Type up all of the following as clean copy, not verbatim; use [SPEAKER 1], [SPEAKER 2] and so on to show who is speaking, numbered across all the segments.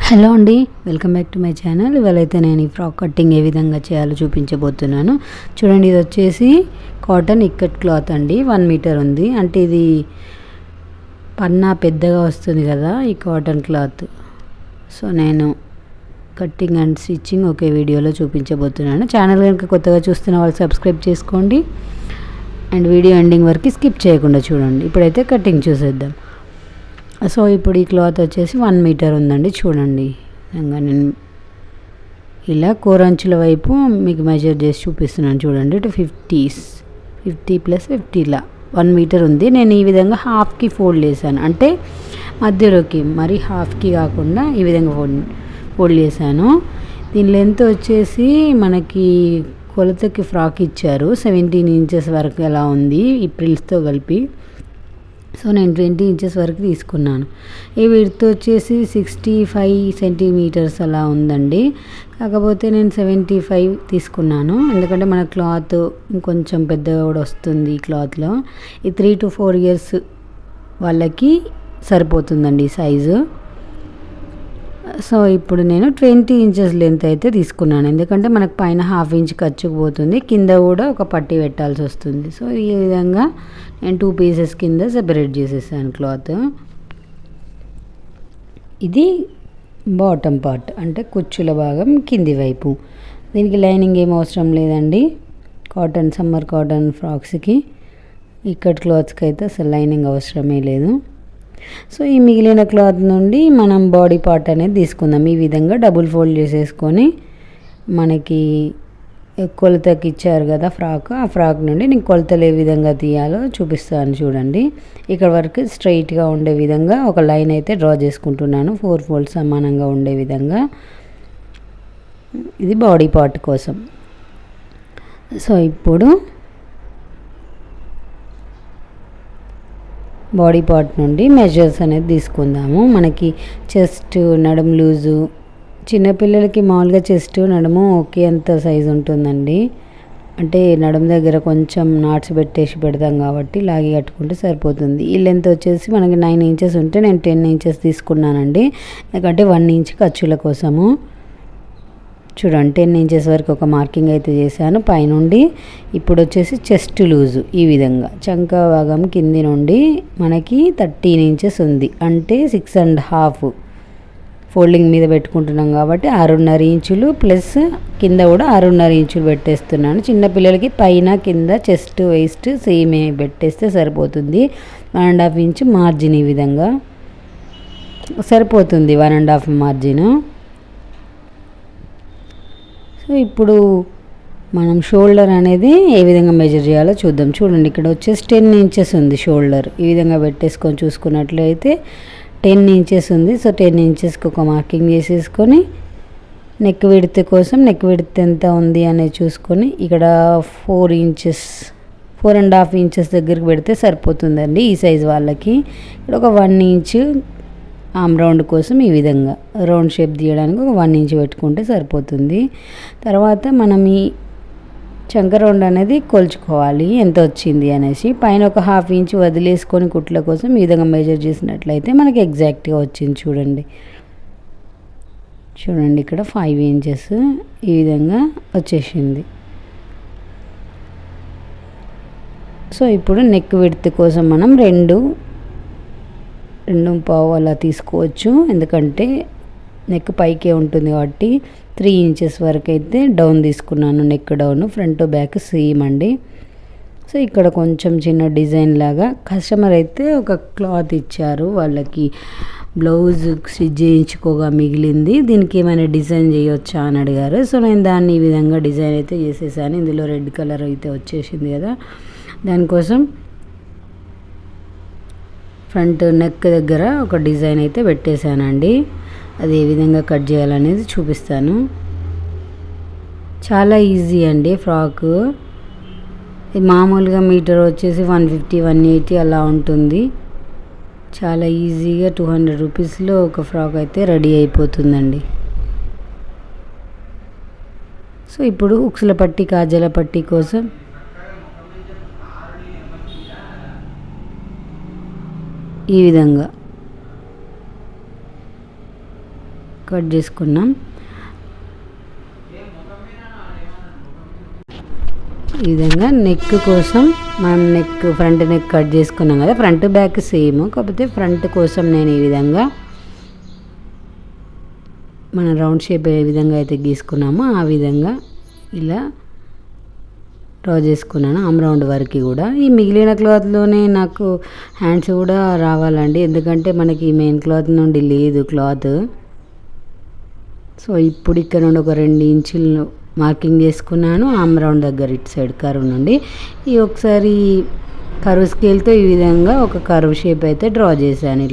[SPEAKER 1] Hello అండి, welcome back to my channel. ఇవాళైతే నేను ఈ ఫ్రాక్ కటింగ్ ఏ విధంగా చేయాలో చూపించబోతున్నాను. చూడండి, ఇది వచ్చేసి కాటన్ ఇక్కట్ క్లాత్ అండి. 1 మీటర్ ఉంది. అంటే ఇది పన్నా పెద్దగా వస్తుంది కదా ఈ కాటన్ క్లాత్. సో నేను కటింగ్ అండ్ స్టిచ్చింగ్ ఒకే వీడియోలో చూపించబోతున్నాను. ఛానల్ కనుక కొత్తగా చూస్తున్న వాళ్ళు సబ్స్క్రైబ్ చేసుకోండి అండ్ వీడియో ఎండింగ్ వరకు స్కిప్ చేయకుండా చూడండి. ఇప్పుడైతే కటింగ్ చూసేద్దాం. సో ఇప్పుడు ఈ క్లాత్ వచ్చేసి 1 మీటర్ ఉందండి. చూడండి, నేను ఇలా కోరంచుల వైపు మీకు మెజర్ చేసి చూపిస్తున్నాను. చూడండి, 50 + 50 ఇలా 1 మీటర్ ఉంది. నేను ఈ విధంగా హాఫ్కి ఫోల్డ్ చేశాను. అంటే మధ్యలోకి మరి హాఫ్కి కాకుండా ఈ విధంగా ఫోల్డ్ చేశాను. దీని లెంత్ వచ్చేసి మనకి కొలతకి ఫ్రాక్ ఇచ్చారు 17 ఇంచెస్ వరకు ఎలా ఉంది ఈ ప్రిల్స్తో కలిపి. సో నేను 20 ఇంచెస్ వరకు తీసుకున్నాను. ఈ విడ్త్ వచ్చేసి 65 సెంటీమీటర్స్ అలా ఉందండి. కాకపోతే నేను 75 తీసుకున్నాను, ఎందుకంటే మన క్లాత్ ఇంకొంచెం పెద్దగా కూడా వస్తుంది ఈ క్లాత్లో. ఈ 3 to 4 ఇయర్స్ వాళ్ళకి సరిపోతుందండి సైజు. సో ఇప్పుడు నేను 20 ఇంచెస్ లెంత్ అయితే తీసుకున్నాను, ఎందుకంటే మనకు పైన 1/2 ఇంచ్ ఖర్చుకుపోతుంది, కింద కూడా ఒక పట్టీ పెట్టాల్సి వస్తుంది. సో ఈ విధంగా నేను 2 పీసెస్ కింద సెపరేట్ చేసేసాను క్లాత్. ఇది బాటమ్ పార్ట్, అంటే కుచ్చుల భాగం కింది వైపు. దీనికి లైనింగ్ ఏం అవసరం లేదండి. సమ్మర్ కాటన్ ఫ్రాక్స్కి, ఇక్కట్ క్లాత్స్కి అయితే అసలు లైనింగ్ అవసరమే లేదు. సో ఈ మిగిలిన క్లాత్ నుండి మనం బాడీ పార్ట్ అనేది తీసుకుందాం. ఈ విధంగా డబుల్ ఫోల్డ్ చేసేసుకొని, మనకి కొలతకి ఇచ్చారు కదా ఫ్రాక్, ఆ ఫ్రాక్ నుండి నేను కొలతలు ఏ విధంగా తీయాలో చూపిస్తాను. చూడండి, ఇక్కడ వరకు స్ట్రైట్గా ఉండే విధంగా ఒక లైన్ అయితే డ్రా చేసుకుంటున్నాను, 4 ఫోల్డ్స్ సమానంగా ఉండే విధంగా. ఇది బాడీ పార్ట్ కోసం. సో ఇప్పుడు బాడీ పార్ట్ నుండి మెజర్స్ అనేది తీసుకుందాము. మనకి చెస్ట్, నడుము లూజు, చిన్నపిల్లలకి మామూలుగా చెస్ట్ నడుము ఒకే అంత సైజు ఉంటుందండి. అంటే నడుము దగ్గర కొంచెం నాట్స్ పెట్టేసి పెడతాం కాబట్టి లాగి కట్టుకుంటే సరిపోతుంది. ఈ లెంత్ వచ్చేసి మనకి 9 ఇంచెస్ ఉంటే నేను 10 ఇంచెస్ తీసుకున్నానండి, ఎందుకంటే 1 ఇంచ్ ఖర్చుల కోసము. చూడండి, 10 ఇంచెస్ వరకు ఒక మార్కింగ్ అయితే చేశాను పైనుండి. ఇప్పుడు వచ్చేసి చెస్ట్ లూజు ఈ విధంగా చంక భాగం కింది నుండి మనకి 13 ఇంచెస్ ఉంది, అంటే 6.5 ఫోల్డింగ్ మీద పెట్టుకుంటున్నాం కాబట్టి 6.5 ఇంచులు ప్లస్ కింద కూడా 6.5 ఇంచులు పెట్టేస్తున్నాను. చిన్నపిల్లలకి పైన కింద చెస్ట్ వేస్ట్ సేమ్ పెట్టేస్తే సరిపోతుంది. 1.5 ఇంచ్ మార్జిన్ ఈ విధంగా సరిపోతుంది, 1.5 మార్జిన్. సో ఇప్పుడు మనం షోల్డర్ అనేది ఏ విధంగా మెజర్ చేయాలో చూద్దాం. చూడండి, ఇక్కడ వచ్చేసి 10 ఇంచెస్ ఉంది షోల్డర్. ఈ విధంగా పెట్టేసుకొని చూసుకున్నట్లయితే 10 ఇంచెస్ ఉంది. సో 10 ఇంచెస్కి ఒక మార్కింగ్ చేసేసుకొని, నెక్ విడ్త్ కోసం నెక్ విడ్త్ ఎంత ఉంది అనేది చూసుకొని, ఇక్కడ 4.5 ఇంచెస్ దగ్గరికి పెడితే సరిపోతుందండి ఈ సైజు వాళ్ళకి. ఇక్కడ ఒక 1 ఇంచ్ ఆమ్ రౌండ్ కోసం ఈ విధంగా రౌండ్ షేప్ తీయడానికి ఒక 1 ఇంచ్ పెట్టుకుంటే సరిపోతుంది. తర్వాత మనం ఈ చంక రౌండ్ అనేది కొలుచుకోవాలి ఎంత వచ్చింది అనేసి. పైన ఒక 1/2 ఇంచ్ వదిలేసుకొని కుట్ల కోసం ఈ విధంగా మెజర్ చేసినట్లయితే మనకి ఎగ్జాక్ట్గా వచ్చింది. చూడండి ఇక్కడ 5 ఇంచెస్ ఈ విధంగా వచ్చేసింది. సో ఇప్పుడు నెక్ విడ్త్ కోసం మనం 2.5 అలా తీసుకోవచ్చు, ఎందుకంటే నెక్ పైకే ఉంటుంది కాబట్టి. 3 ఇంచెస్ వరకు అయితే డౌన్ తీసుకున్నాను, neck down, front back same అండి. సో ఇక్కడ కొంచెం చిన్న డిజైన్ లాగా కస్టమర్ అయితే ఒక క్లాత్ ఇచ్చారు, వాళ్ళకి బ్లౌజ్ స్టిచ్ చేయించుకోగా మిగిలింది, దీనికి ఏమైనా డిజైన్ చేయొచ్చా అని అడిగారు. సో నేను దాన్ని ఈ విధంగా డిజైన్ అయితే చేసేసాను. ఇందులో రెడ్ కలర్ అయితే వచ్చేసింది కదా, దానికోసం ఫ్రంట్ నెక్ దగ్గర ఒక డిజైన్ అయితే పెట్టేశానండి. అది ఏ విధంగా కట్ చేయాలనేది చూపిస్తాను. చాలా ఈజీ అండి ఫ్రాక్. మామూలుగా మీటర్ వచ్చేసి 150, 180 అలా ఉంటుంది. చాలా ఈజీగా 200 రూపీస్లో ఒక ఫ్రాక్ అయితే రెడీ అయిపోతుందండి. సో ఇప్పుడు ఉక్సుల పట్టి, కాజల పట్టి కోసం ఈ విధంగా కట్ చేసుకున్నాం. ఈ విధంగా నెక్ కోసం మనం ఫ్రంట్ నెక్ కట్ చేసుకున్నాం కదా, ఫ్రంట్ బ్యాక్ సేమ్, కాకపోతే ఫ్రంట్ కోసం నేను ఈ విధంగా మన రౌండ్ షేప్ ఏ విధంగా అయితే గీసుకున్నామో ఆ విధంగా ఇలా డ్రా చేసుకున్నాను ఆమ్ రౌండ్ వరకు కూడా. ఈ మిగిలిన క్లాత్లోనే నాకు హ్యాండ్స్ కూడా రావాలండి, ఎందుకంటే మనకి మెయిన్ క్లాత్ నుండి లేదు క్లాత్. సో ఇప్పుడు ఇక్కడ నుండి ఒక 2 ఇంచులు మార్కింగ్ చేసుకున్నాను ఆమ్ రౌండ్ దగ్గర, ఇటు సైడ్ కర్వ్ నుండి. ఈ ఒకసారి కర్వ్ స్కేల్తో ఈ విధంగా ఒక కర్వ్ షేప్ అయితే డ్రా చేశాను.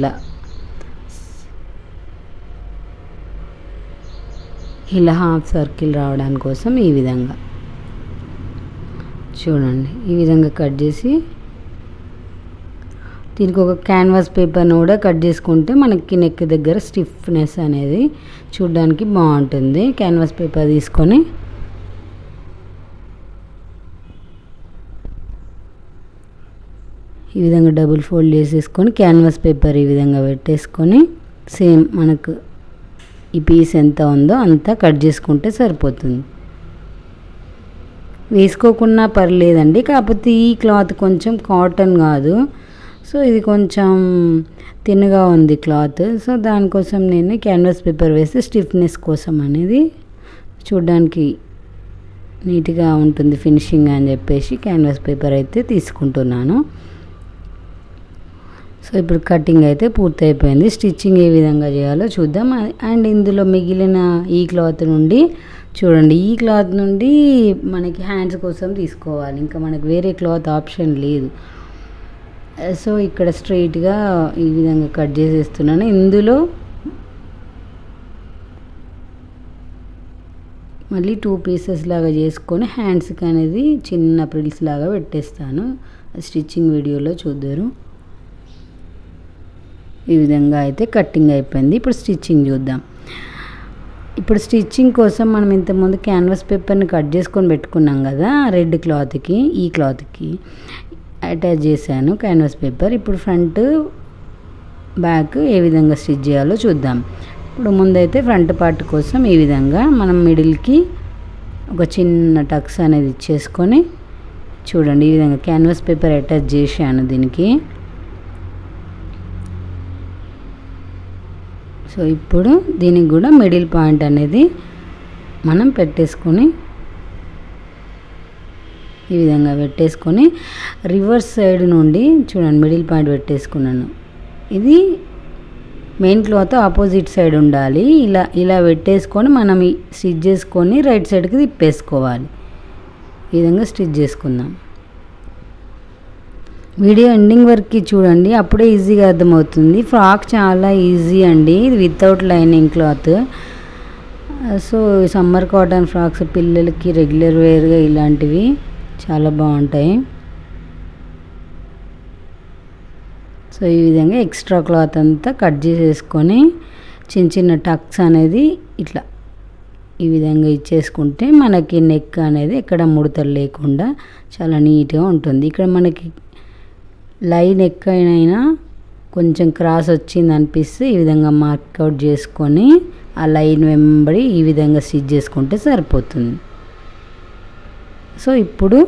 [SPEAKER 1] ఇలా హాఫ్ సర్కిల్ రావడానికి కోసం ఈ విధంగా చూడండి, ఈ విధంగా కట్ చేసి దీనికి ఒక క్యాన్వాస్ పేపర్ను కూడా కట్ చేసుకుంటే మనకి నెక్ దగ్గర స్టిఫ్నెస్ అనేది చూడడానికి బాగుంటుంది. క్యాన్వాస్ పేపర్ తీసుకొని ఈ విధంగా డబుల్ ఫోల్డ్ చేసేసుకొని క్యాన్వాస్ పేపర్ ఈ విధంగా పెట్టేసుకొని సేమ్ మనకు ఈ పీస్ ఎంత ఉందో అంతా కట్ చేసుకుంటే సరిపోతుంది. వేసుకోకున్నా పర్లేదండి, కాకపోతే ఈ క్లాత్ కొంచెం కాటన్ కాదు, సో ఇది కొంచెం తిన్నగా ఉంది క్లాత్. సో దానికోసం నేను క్యాన్వాస్ పేపర్ వేస్తే స్టిఫ్నెస్ కోసం అనేది చూడడానికి నీట్గా ఉంటుంది ఫినిషింగ్ అని చెప్పేసి క్యాన్వాస్ పేపర్ అయితే తీసుకుంటున్నాను. సో ఇప్పుడు కటింగ్ అయితే పూర్తయిపోయింది. స్టిచ్చింగ్ ఏ విధంగా చేయాలో చూద్దాం. అండ్ ఇందులో మిగిలిన ఈ క్లాత్ నుండి చూడండి, ఈ క్లాత్ నుండి మనకి హ్యాండ్స్ కోసం తీసుకోవాలి, ఇంకా మనకి వేరే క్లాత్ ఆప్షన్ లేదు. సో ఇక్కడ స్ట్రైట్గా ఈ విధంగా కట్ చేసేస్తున్నాను. ఇందులో మళ్ళీ 2 పీసెస్ లాగా చేసుకొని హ్యాండ్స్కి అనేది చిన్న ప్రిల్స్ లాగా పెట్టేస్తాను. స్టిచ్చింగ్ వీడియోలో చూద్దరు. ఈ విధంగా అయితే కట్టింగ్ అయిపోయింది. ఇప్పుడు స్టిచ్చింగ్ చూద్దాం. ఇప్పుడు స్టిచ్చింగ్ కోసం మనం ఇంతకుముందు క్యాన్వాస్ పేపర్ని కట్ చేసుకొని పెట్టుకున్నాం కదా, రెడ్ క్లాత్కి ఈ క్లాత్కి అటాచ్ చేశాను క్యాన్వాస్ పేపర్. ఇప్పుడు ఫ్రంట్ బ్యాక్ ఏ విధంగా స్టిచ్ చేయాలో చూద్దాం. ఇప్పుడు ముందైతే ఫ్రంట్ పార్ట్ కోసం ఈ విధంగా మనం మిడిల్కి ఒక చిన్న టక్స్ అనేది ఇచ్చేసుకొని చూడండి, ఈ విధంగా క్యాన్వాస్ పేపర్ అటాచ్ చేశాను దీనికి. సో ఇప్పుడు దీనికి కూడా మిడిల్ పాయింట్ అనేది మనం పెట్టేసుకొని ఈ విధంగా పెట్టేసుకొని రివర్స్ సైడ్ నుండి చూడండి మిడిల్ పాయింట్ పెట్టేసుకున్నాను. ఇది మెయిన్ క్లాత్ ఆపోజిట్ సైడ్ ఉండాలి. ఇలా పెట్టేసుకొని మనం స్టిచ్ చేసుకొని రైట్ సైడ్కి తిప్పేసుకోవాలి. ఈ విధంగా స్టిచ్ చేసుకుందాం. వీడియో ఎండింగ్ వరకు చూడండి, అప్పుడే ఈజీగా అర్థమవుతుంది. ఫ్రాక్ చాలా ఈజీ అండి, ఇది without lining cloth. So summer cotton frocks పిల్లలకి రెగ్యులర్ వేర్గా ఇలాంటివి చాలా బాగుంటాయి. సో ఈ విధంగా ఎక్స్ట్రా క్లాత్ అంతా కట్ చేసేసుకొని చిన్న చిన్న టక్స్ అనేది ఇట్లా ఈ విధంగా ఇచ్చేసుకుంటే మనకి నెక్ అనేది ఎక్కడ ముడతలు లేకుండా చాలా నీట్గా ఉంటుంది. ఇక్కడ మనకి లైన్ ఎక్కడైనా కొంచెం క్రాస్ వచ్చింది అనిపిస్తే ఈ విధంగా మార్కౌట్ చేసుకొని ఆ లైన్ వెంబడి ఈ విధంగా స్టిచ్ చేసుకుంటే సరిపోతుంది. సో ఇప్పుడు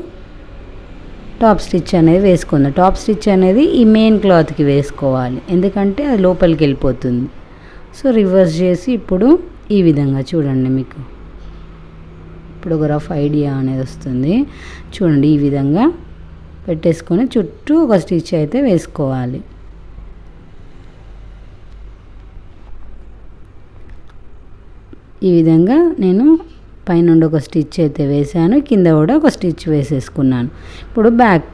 [SPEAKER 1] టాప్ స్టిచ్ అనేది వేసుకుందాం. టాప్ స్టిచ్ అనేది ఈ మెయిన్ క్లాత్కి వేసుకోవాలి, ఎందుకంటే అది లోపలికి వెళ్ళిపోతుంది. సో రివర్స్ చేసి ఇప్పుడు ఈ విధంగా చూడండి, మీకు ఇప్పుడు ఒక రఫ్ ఐడియా అనేది వస్తుంది. చూడండి, ఈ విధంగా పెట్టేసుకొని చుట్టూ ఒక స్టిచ్ అయితే వేసుకోవాలి. ఈ విధంగా నేను పైనుండి ఒక స్టిచ్ అయితే వేసాను, కింద కూడా ఒక స్టిచ్ వేసేసుకున్నాను. ఇప్పుడు బ్యాక్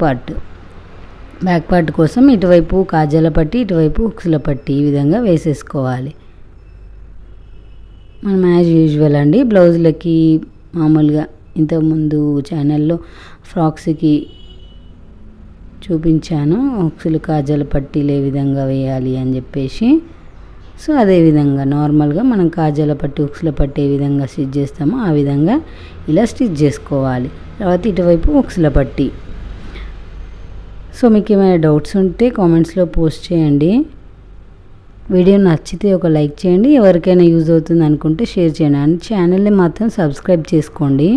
[SPEAKER 1] పార్ట్ కోసం ఇటువైపు కాజాల పట్టి ఇటువైపు హుక్స్ల పట్టి ఈ విధంగా వేసేసుకోవాలి. మనం యాజ్ యూజువల్ అండి బ్లౌజులకి మామూలుగా ఇంతకుముందు ఛానల్లో ఫ్రాక్స్కి చూపించాను హుక్స్లు కాజాల పట్టీలు ఏ విధంగా వేయాలి అని చెప్పేసి. సో అదేవిధంగా నార్మల్గా మనం కాజాల పట్టి హుక్స్ల పట్టి ఏ విధంగా స్టిచ్ చేస్తామో ఆ విధంగా ఇలా స్టిచ్ చేసుకోవాలి. తర్వాత ఇటువైపు హుక్స్ల పట్టి. సో మీకు ఏమైనా డౌట్స్ ఉంటే కామెంట్స్లో పోస్ట్ చేయండి. వీడియో నచ్చితే ఒక లైక్ చేయండి, ఎవరికైనా యూజ్ అవుతుంది అనుకుంటే షేర్ చేయండి అండ్ ఛానల్ని మాత్రం సబ్స్క్రైబ్ చేసుకోండి.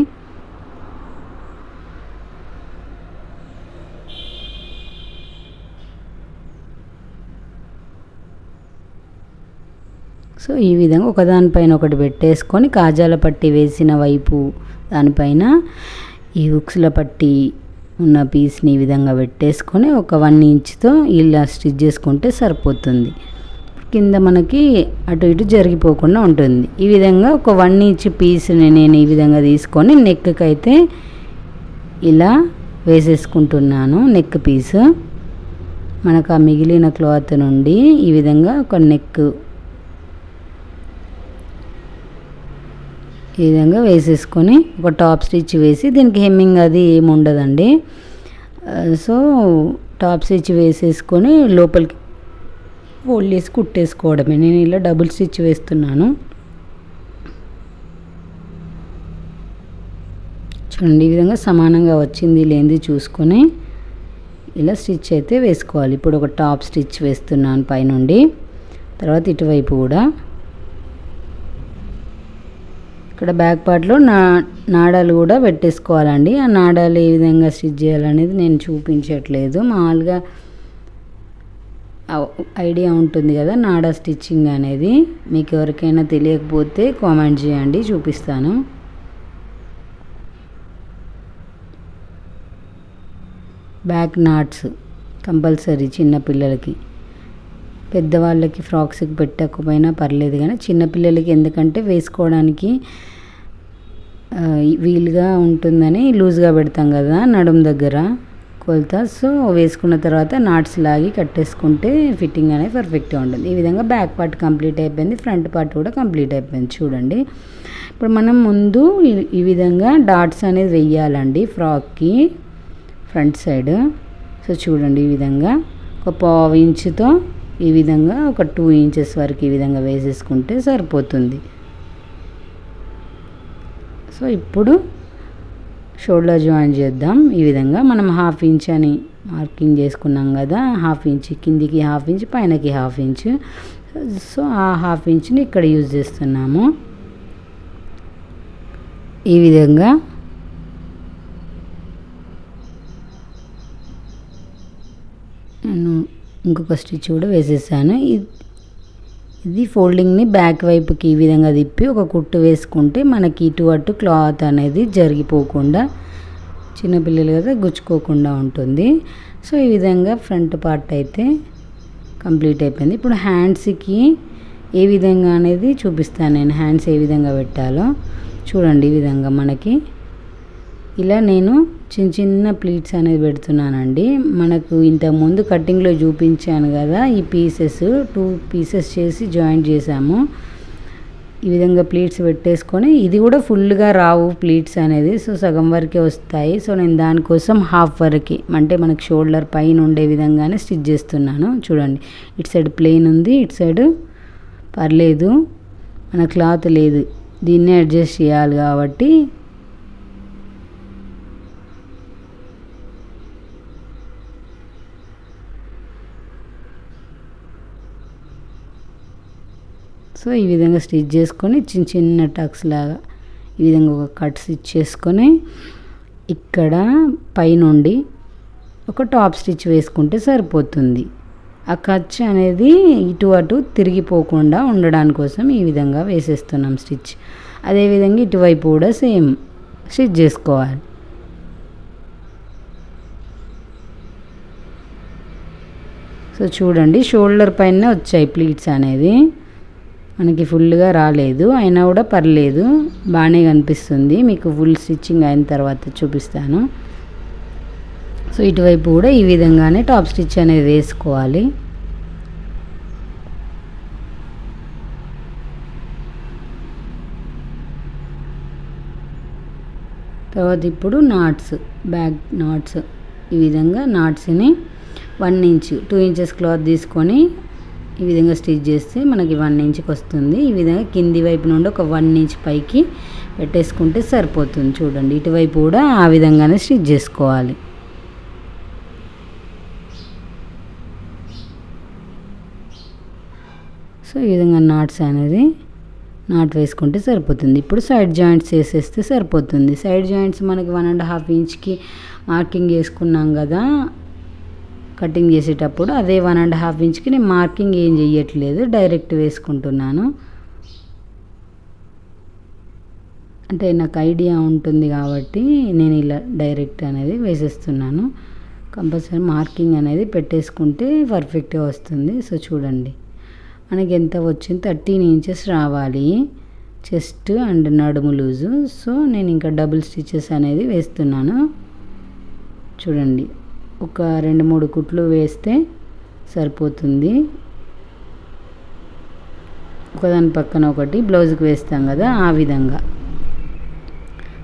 [SPEAKER 1] సో ఈ విధంగా ఒకదానిపైన ఒకటి పెట్టేసుకొని కాజాల పట్టి వేసిన వైపు దానిపైన ఈ హుక్స్ల పట్టి ఉన్న పీస్ని ఈ విధంగా పెట్టేసుకొని ఒక 1 ఇంచ్తో ఇలా స్టిచ్ చేసుకుంటే సరిపోతుంది. కింద మనకి అటు ఇటు జరిగిపోకుండా ఉంటుంది. ఈ విధంగా ఒక 1 ఇంచ్ పీస్ని నేను ఈ విధంగా తీసుకొని నెక్కి అయితే ఇలా వేసేసుకుంటున్నాను. నెక్ పీస్ మనకు ఆ మిగిలిన క్లాత్ నుండి ఈ విధంగా ఒక నెక్ ఈ విధంగా వేసేసుకొని ఒక టాప్ స్టిచ్ వేసి, దీనికి హెమ్మింగ్ అది ఏమి ఉండదండి. సో టాప్ స్టిచ్ వేసేసుకొని లోపలికి ఫోల్డ్ చేసి కుట్టేసుకోవడమే. నేను ఇలా డబుల్ స్టిచ్ వేస్తున్నాను. చూడండి ఈ విధంగా సమానంగా వచ్చింది లేనిది చూసుకొని ఇలా స్టిచ్ అయితే వేసుకోవాలి. ఇప్పుడు ఒక టాప్ స్టిచ్ వేస్తున్నాను పైనుండి. తర్వాత ఇటువైపు కూడా ఇక్కడ బ్యాక్ పార్ట్లో నాడాలు కూడా పెట్టేసుకోవాలండి. ఆ నాడాలు ఏ విధంగా స్టిచ్ చేయాలనేది నేను చూపించట్లేదు, మామూలుగా ఐడియా ఉంటుంది కదా నాడా స్టిచ్చింగ్ అనేది. మీకు ఎవరికైనా తెలియకపోతే కామెంట్ చేయండి, చూపిస్తాను. బ్యాక్ నాట్స్ కంపల్సరీ చిన్నపిల్లలకి, పెద్దవాళ్ళకి ఫ్రాక్స్కి పెట్టకపోయినా పర్లేదు, కానీ చిన్నపిల్లలకి ఎందుకంటే వేసుకోవడానికి వీలుగా ఉంటుందని లూజ్గా పెడతాం కదా నడుము దగ్గర కొలత. సో వేసుకున్న తర్వాత నాట్స్ లాగి కట్టేసుకుంటే ఫిట్టింగ్ అనేది పర్ఫెక్ట్గా ఉంటుంది. ఈ విధంగా బ్యాక్ పార్ట్ కంప్లీట్ అయిపోయింది, ఫ్రంట్ పార్ట్ కూడా కంప్లీట్ అయిపోయింది. చూడండి ఇప్పుడు మనం ముందు ఈ విధంగా డాట్స్ అనేది వెయ్యాలండి ఫ్రాక్కి ఫ్రంట్ సైడ్. సో చూడండి ఈ విధంగా ఒక 1/2 ఇంచుతో ఈ విధంగా ఒక 2 ఇంచెస్ వరకు ఈ విధంగా వేసేసుకుంటే సరిపోతుంది. సో ఇప్పుడు షోల్డర్ జాయిన్ చేద్దాం. ఈ విధంగా మనం 1/2 ఇంచ్ అని మార్కింగ్ చేసుకున్నాం కదా, 1/2 ఇంచ్ కిందికి 1/2 ఇంచ్ పైనకి 1/2 ఇంచ్. సో ఆ 1/2 ఇంచ్ని ఇక్కడ యూజ్ చేస్తున్నాము. ఈ విధంగా నేను ఇంకొక స్టిచ్ కూడా వేసేసాను. ఇది ఫోల్డింగ్ని బ్యాక్ వైపుకి ఈ విధంగా తిప్పి ఒక కుట్టు వేసుకుంటే మనకి ఇటు అటు క్లాత్ అనేది జరిగిపోకుండా, చిన్నపిల్లలు కదా గుచ్చుకోకుండా ఉంటుంది. సో ఈ విధంగా ఫ్రంట్ పార్ట్ అయితే కంప్లీట్ అయిపోయింది. ఇప్పుడు హ్యాండ్స్కి ఏ విధంగా అనేది చూపిస్తాను నేను. హ్యాండ్స్ ఏ విధంగా పెట్టాలో చూడండి. ఈ విధంగా మనకి ఇలా నేను చిన్న చిన్న ప్లీట్స్ అనేది పెడుతున్నానండి. మనకు ఇంతకుముందు కటింగ్లో చూపించాను కదా, ఈ పీసెస్ 2 పీసెస్ చేసి జాయింట్ చేసాము. ఈ విధంగా ప్లీట్స్ పెట్టేసుకొని, ఇది కూడా ఫుల్గా రావు ప్లీట్స్ అనేది, సో సగం వరకే వస్తాయి. సో నేను దానికోసం హాఫ్ వరకే, అంటే మనకు షోల్డర్ పైన ఉండే విధంగానే స్టిచ్ చేస్తున్నాను. చూడండి ఇటు సైడ్ ప్లెయిన్ ఉంది, ఇటు సైడ్ పర్లేదు, మన క్లాత్ లేదు, దీన్నే అడ్జస్ట్ చేయాలి కాబట్టి సో ఈ విధంగా స్టిచ్ చేసుకొని చిన్న చిన్న టక్స్ లాగా ఈ విధంగా ఒక కట్ స్టిచ్ చేసుకొని ఇక్కడ పైనుండి ఒక టాప్ స్టిచ్ వేసుకుంటే సరిపోతుంది. ఆ ఖర్చు అనేది ఇటు అటు తిరిగిపోకుండా ఉండడానికి కోసం ఈ విధంగా వేసేస్తున్నాం స్టిచ్. అదేవిధంగా ఇటువైపు కూడా సేమ్ స్టిచ్ చేసుకోవాలి. సో చూడండి షోల్డర్ పైన వచ్చాయి ప్లీట్స్ అనేది, మనకి ఫుల్గా రాలేదు, అయినా కూడా పర్లేదు, బాగానే కనిపిస్తుంది. మీకు ఫుల్ స్టిచ్చింగ్ అయిన తర్వాత చూపిస్తాను. సో ఇటువైపు కూడా ఈ విధంగానే టాప్ స్టిచ్ అనేది వేసుకోవాలి. తర్వాత ఇప్పుడు నాట్స్, బ్యాక్ నాట్స్, ఈ విధంగా నాట్స్ని 1 ఇంచ్ 2 ఇంచెస్ క్లాత్ తీసుకొని ఈ విధంగా స్టిచ్ చేస్తే మనకి 1 ఇంచ్కి వస్తుంది. ఈ విధంగా కింది వైపు నుండి ఒక 1 ఇంచ్ పైకి పెట్టేసుకుంటే సరిపోతుంది. చూడండి ఇటువైపు కూడా ఆ విధంగానే స్టిచ్ చేసుకోవాలి. సో ఈ విధంగా నాట్ వేసుకుంటే సరిపోతుంది. ఇప్పుడు సైడ్ జాయింట్స్ వేసేస్తే సరిపోతుంది. సైడ్ జాయింట్స్ మనకి 1.5 ఇంచ్కి మార్కింగ్ వేసుకున్నాం కదా కటింగ్ చేసేటప్పుడు, అదే 1.5 ఇంచ్కి నేను మార్కింగ్ ఏం చేయట్లేదు, డైరెక్ట్ వేసుకుంటున్నాను. అంటే నాకు ఐడియా ఉంటుంది కాబట్టి నేను ఇలా డైరెక్ట్ అనేది వేసేస్తున్నాను. కంపల్సరీ మార్కింగ్ అనేది పెట్టేసుకుంటే పర్ఫెక్ట్గా వస్తుంది. సో చూడండి మనకి ఎంత వచ్చింది, 13 ఇంచెస్ రావాలి చెస్ట్ అండ్ నడుము లూజు. సో నేను ఇంకా డబుల్ స్టిచెస్ అనేది వేస్తున్నాను. చూడండి ఒక 2-3 కుట్లు వేస్తే సరిపోతుంది. ఒకదాని పక్కన ఒకటి బ్లౌజ్కి వేస్తాం కదా ఆ విధంగా.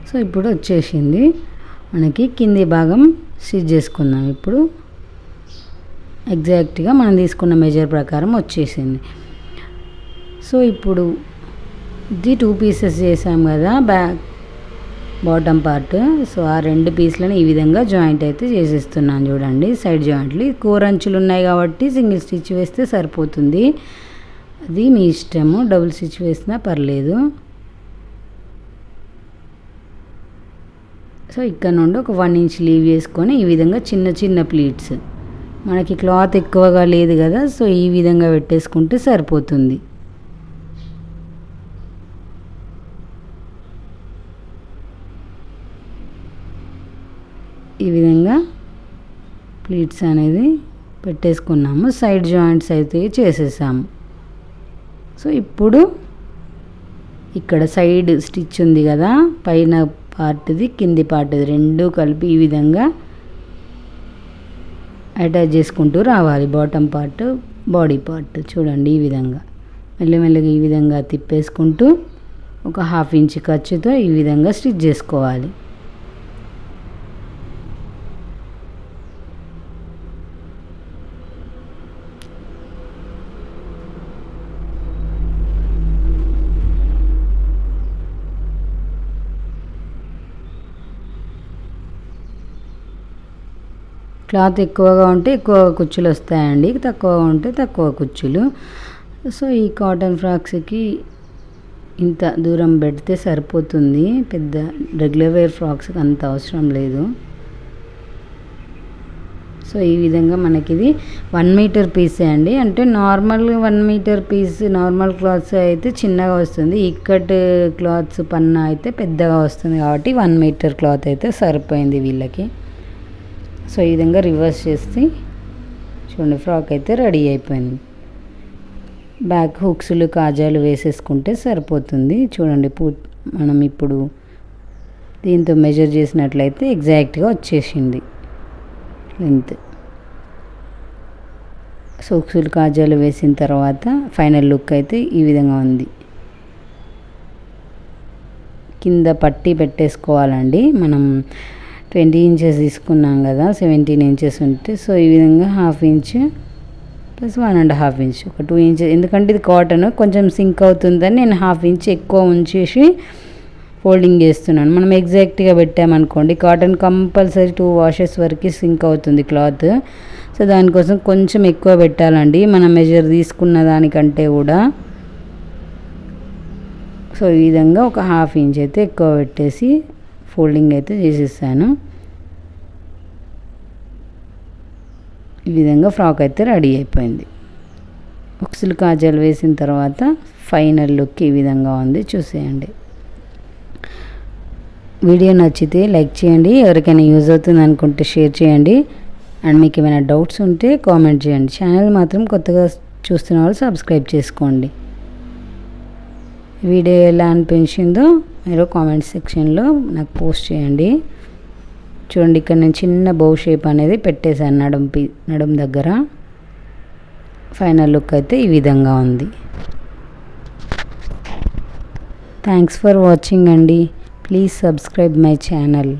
[SPEAKER 1] సో ఇప్పుడు వచ్చేసింది మనకి కింది భాగం స్టిచ్ చేసుకుందాం. ఇప్పుడు ఎగ్జాక్ట్గా మనం తీసుకున్న మెజర్ ప్రకారం వచ్చేసింది. సో ఇప్పుడు ఇది 2 పీసెస్ చేసాం కదా బాటమ్ పార్ట్. సో ఆ 2 పీస్లను ఈ విధంగా జాయింట్ అయితే చేసేస్తున్నాను. చూడండి సైడ్ జాయింట్లు కోరంచులు ఉన్నాయి కాబట్టి సింగిల్ స్టిచ్ వేస్తే సరిపోతుంది. అది మీ ఇష్టము, డబుల్ స్టిచ్ వేసినా పర్లేదు. సో ఇక్కడ నుండి ఒక 1 ఇంచ్ లీవ్ చేసుకొని ఈ విధంగా చిన్న చిన్న ప్లీట్స్, మనకి క్లాత్ ఎక్కువగా లేదు కదా, సో ఈ విధంగా పెట్టేసుకుంటే సరిపోతుంది. ఈ విధంగా ప్లీట్స్ అనేది పెట్టేసుకున్నాము. సైడ్ జాయింట్స్ అయితే చేసేసాము. సో ఇప్పుడు ఇక్కడ సైడ్ స్టిచ్ ఉంది కదా, పైన పార్ట్ది కింది పార్ట్ది రెండు కలిపి ఈ విధంగా అటాచ్ చేసుకుంటూ రావాలి. బాటమ్ పార్ట్ బాడీ పార్ట్ చూడండి ఈ విధంగా మెల్లమెల్లగా ఈ విధంగా తిప్పేసుకుంటూ ఒక 1/2 ఇంచ్ ఖర్చుతో ఈ విధంగా స్టిచ్ చేసుకోవాలి. క్లాత్ ఎక్కువగా ఉంటే ఎక్కువ కుచ్చులు వస్తాయండి, తక్కువగా ఉంటే తక్కువ కుచ్చులు. సో ఈ కాటన్ ఫ్రాక్స్కి ఇంత దూరం పెడితే సరిపోతుంది. పెద్ద రెగ్యులర్ వేర్ ఫ్రాక్స్కి అంత అవసరం లేదు. సో ఈ విధంగా మనకి ఇది 1 మీటర్ పీసే అండి. అంటే normal 1 meter piece normal cloths అయితే చిన్నగా వస్తుంది, ఇక్కట్ క్లాత్స్ పన్నా అయితే పెద్దగా వస్తుంది కాబట్టి 1 మీటర్ క్లాత్ అయితే సరిపోయింది వీళ్ళకి. సో ఈ విధంగా రివర్స్ చేసి చూడండి ఫ్రాక్ అయితే రెడీ అయిపోయింది. బ్యాక్ హుక్స్లు కాజాలు వేసేసుకుంటే సరిపోతుంది. చూడండి మనం ఇప్పుడు దీంతో మెజర్ చేసినట్లయితే ఎగ్జాక్ట్గా వచ్చేసింది లెంత్. సో హుక్స్లు కాజాలు వేసిన తర్వాత ఫైనల్ లుక్ అయితే ఈ విధంగా ఉంది. కింద పట్టీ పెట్టేసుకోవాలండి. మనం 20 ఇంచెస్ తీసుకున్నాం కదా, 17 ఇంచెస్ ఉంటే సో ఈ విధంగా 1/2 ఇంచ్ ప్లస్ 1.5 ఇంచ్ ఒక 2 ఇంచెస్, ఎందుకంటే ఇది కాటన్ కొంచెం సింక్ అవుతుందని నేను 1/2 ఇంచ్ ఎక్కువ ఉంచేసి ఫోల్డింగ్ చేస్తున్నాను. మనం ఎగ్జాక్ట్గా పెట్టామనుకోండి కాటన్ కంపల్సరీ 2 వాషెస్ వరకు సింక్ అవుతుంది క్లాత్. సో దానికోసం కొంచెం ఎక్కువ పెట్టాలండి మనం మెజర్ తీసుకున్న దానికంటే కూడా. సో ఈ విధంగా ఒక 1/2 ఇంచ్ అయితే ఎక్కువ పెట్టేసి ఫోల్డింగ్ అయితే చేసేసాను. ఈ విధంగా ఫ్రాక్ అయితే రెడీ అయిపోయింది. హుక్స్లు కాజాలు వేసిన తర్వాత ఫైనల్ లుక్ ఈ విధంగా ఉంది, చూసేయండి. వీడియో నచ్చితే లైక్ చేయండి, ఎవరికైనా యూజ్ అవుతుంది అనుకుంటే షేర్ చేయండి, అండ్ మీకు ఏమైనా డౌట్స్ ఉంటే కామెంట్ చేయండి. ఛానల్ మాత్రం కొత్తగా చూస్తున్న వాళ్ళు సబ్స్క్రైబ్ చేసుకోండి. వీడియో ఎలా అనిపించిందో మీరు కామెంట్ సెక్షన్లో నాకు పోస్ట్ చేయండి. చూడండి ఇక్కడ నేను చిన్న బౌ షేప్ అనేది పెట్టేశాను నడుం దగ్గర. ఫైనల్ లుక్ అయితే ఈ విధంగా ఉంది. థ్యాంక్స్ ఫర్ వాచింగ్ అండి. Please subscribe my channel.